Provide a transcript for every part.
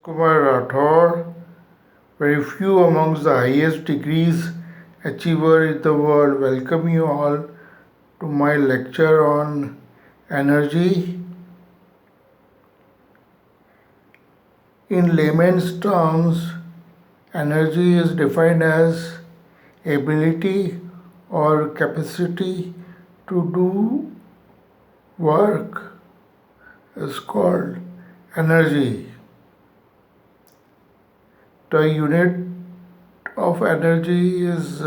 Rathod, very few amongst the highest degrees achiever in the world. Welcome you all to my lecture on energy. In layman's terms, energy is defined as ability or capacity to do work is called energy. The unit of energy is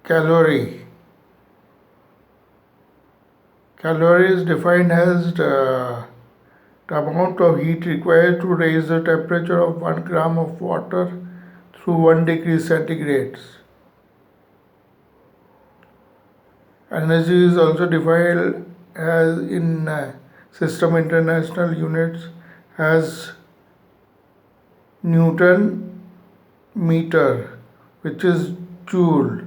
calorie. Calorie is defined as the amount of heat required to raise the temperature of 1 gram of water through 1 degree centigrade. Energy is also defined as in system international units as Newton meter, which is joule.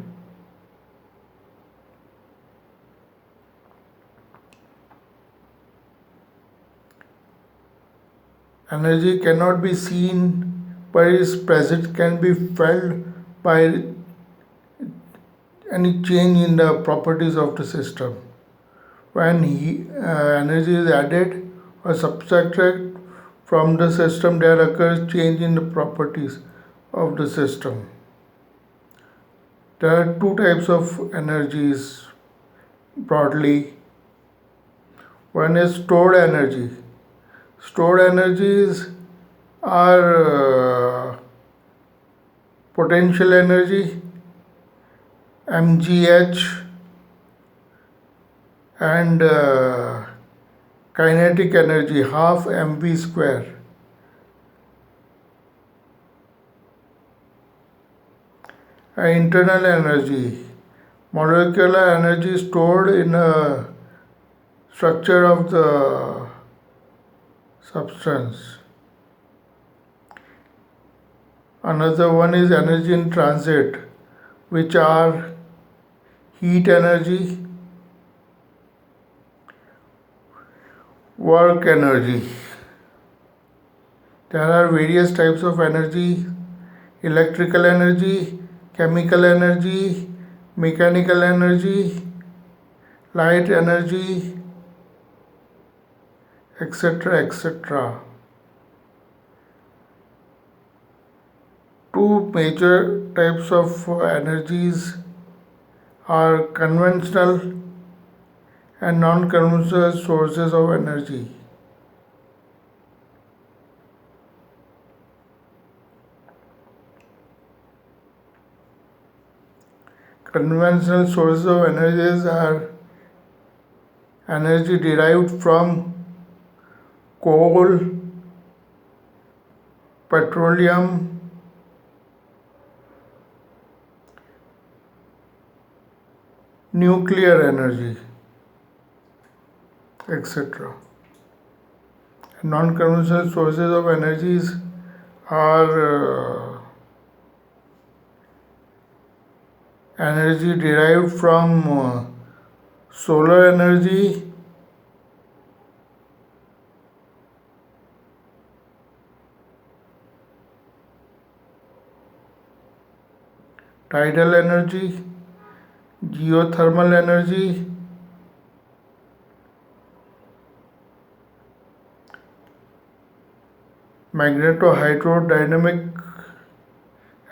Energy cannot be seen, but its presence can be felt by any change in the properties of the system. When energy is added or subtracted from the system, there occurs change in the properties of the system. There are two types of energies broadly. One is stored energy. Stored energies are potential energy, mgh, and kinetic energy, half mv square. Internal energy, molecular energy stored in a structure of the substance. Another one is energy in transit, which are heat energy, work energy. There are various types of energy: electrical energy, chemical energy, mechanical energy, light energy, etc. etc. Two major types of energies are conventional and non-conventional sources of energy. Conventional sources of energies are energy derived from coal, petroleum, nuclear energy, etc. Non-conventional sources of energies are energy derived from solar energy, tidal energy, geothermal energy, magnetohydrodynamic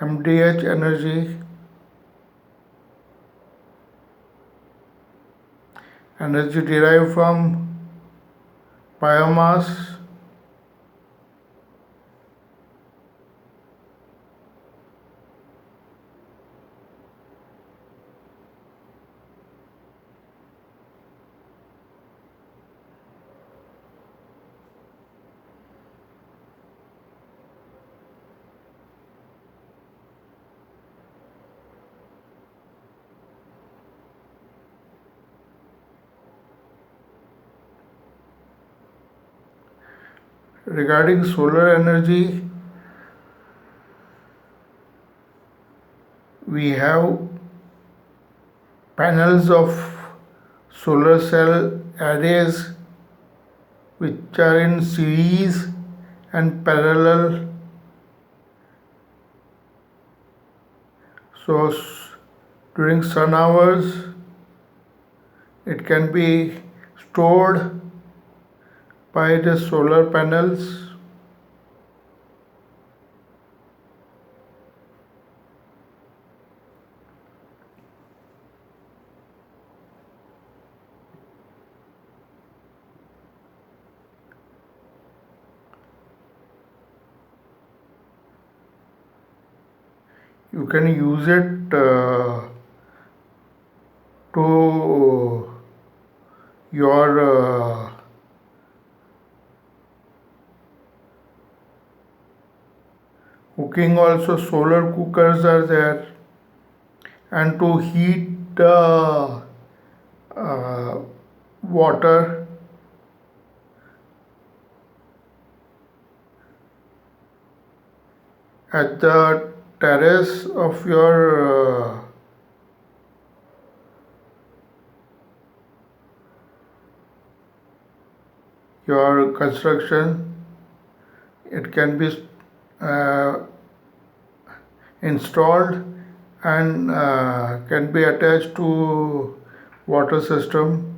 MDH energy, energy derived from biomass, regarding solar energy, we have panels of solar cell arrays which are in series and parallel. So during sun hours it can be stored by the solar panels. You can use it to your cooking also. Solar cookers are there, and to heat the uh, water at the terrace of your construction. It can be uh, installed and can be attached to water system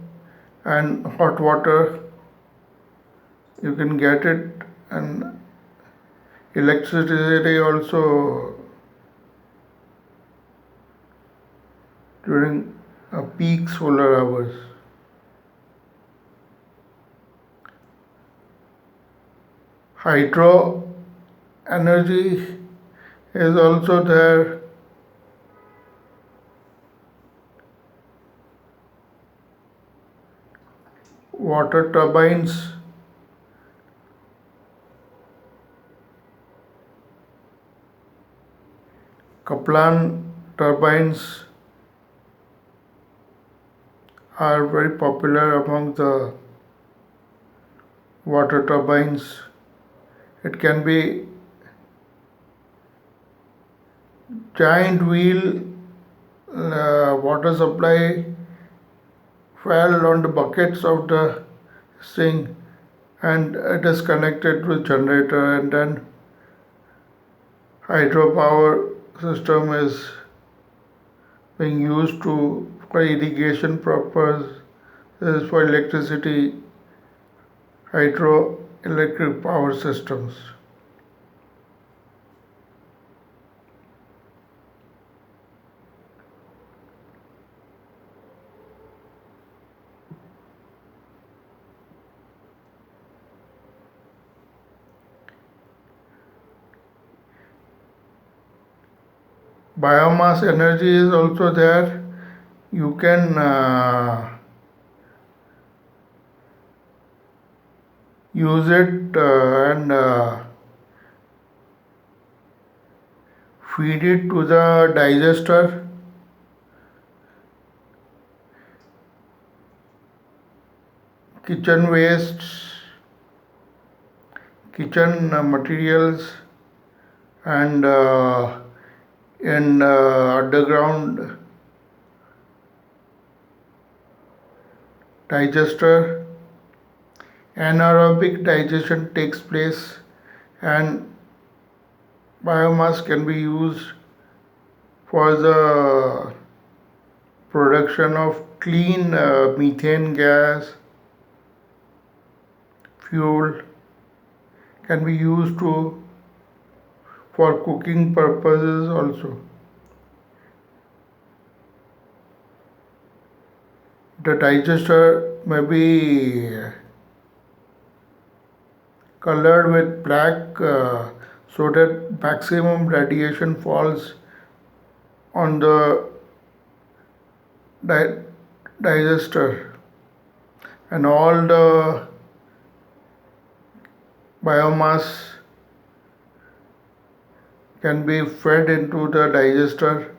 and hot water. You can get it, and electricity also during peak solar hours. Hydro energy is also there. Water turbines, Kaplan turbines are very popular among the water turbines. It can be giant wheel water supply fell on the buckets of the sink, and it is connected with generator, and then hydropower system is being used to for irrigation purposes, for electricity, hydroelectric power systems. Biomass energy is also there. You can use it and feed it to the digester. Kitchen wastes, kitchen materials, and in underground digester, anaerobic digestion takes place, and biomass can be used for the production of clean methane gas. Fuel can be used to for cooking purposes also. The digester may be colored with black so that maximum radiation falls on the di- digester, and all the biomass can be fed into the digester,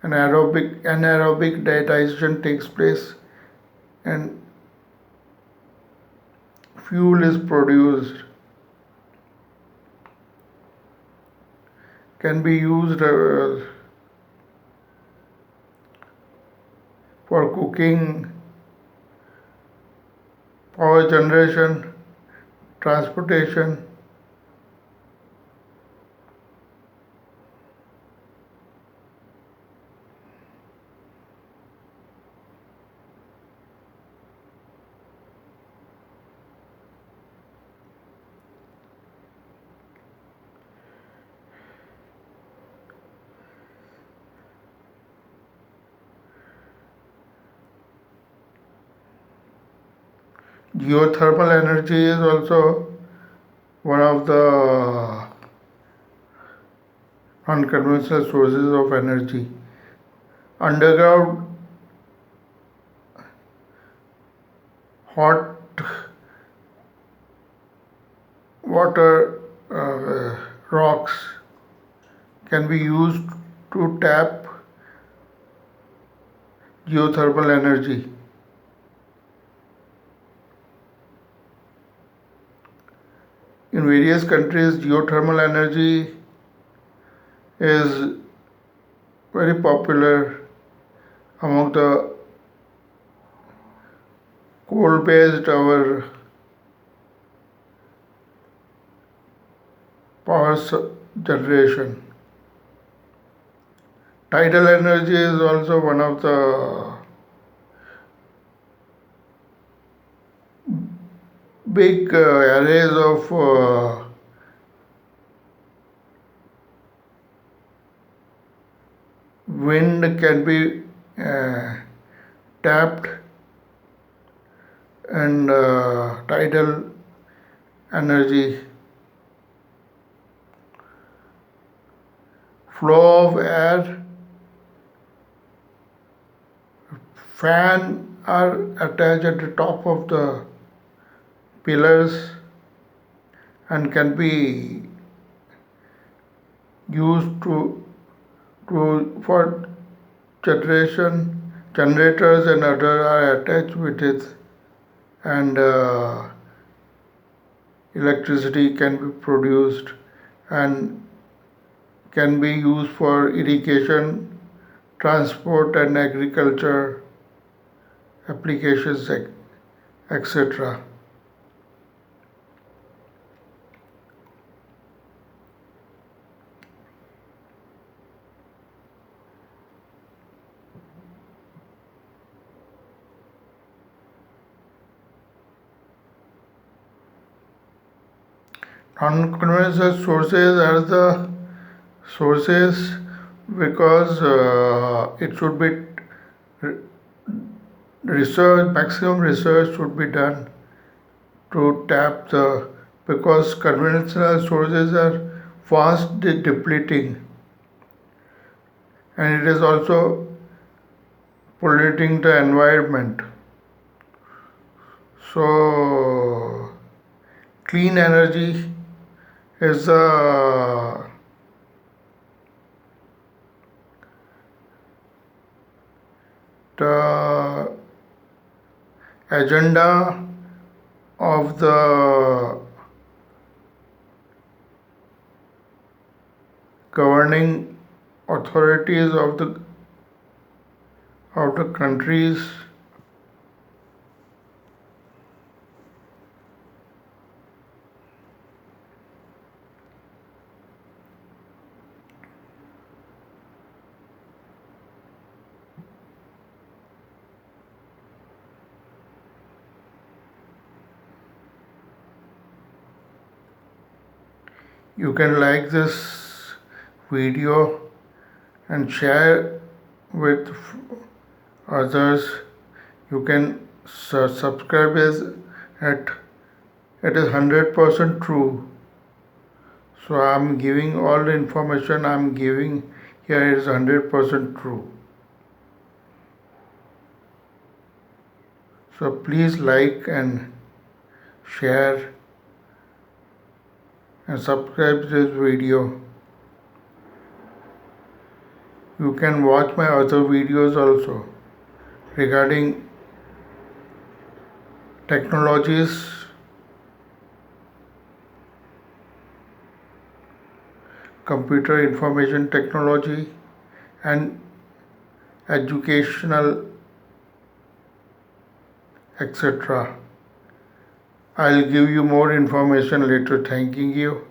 and anaerobic digestion takes place, and fuel is produced. Can be used for cooking, power generation, transportation. Geothermal energy is also one of the unconventional sources of energy. Underground hot water rocks can be used to tap geothermal energy. In various countries, geothermal energy is very popular among the coal based our power generation. Tidal energy is also one of the big arrays of wind can be tapped, and tidal energy, flow of air, fan are attached at the top of the pillars and can be used to for generators and other are attached with it, and electricity can be produced and can be used for irrigation, transport and agriculture applications, etc. Non-conventional sources are the sources because it should be research, maximum research should be done to tap the, because conventional sources are fast depleting and it is also polluting the environment. So clean energy is the agenda of the governing authorities of the countries. You can like this video and share with others. You can subscribe as at it is 100% true. So I'm giving all the information I'm giving here is 100% true. So please like and share and subscribe this video. You can watch my other videos also regarding technologies, computer information technology and educational, etc. I'll give you more information later. Thanking you.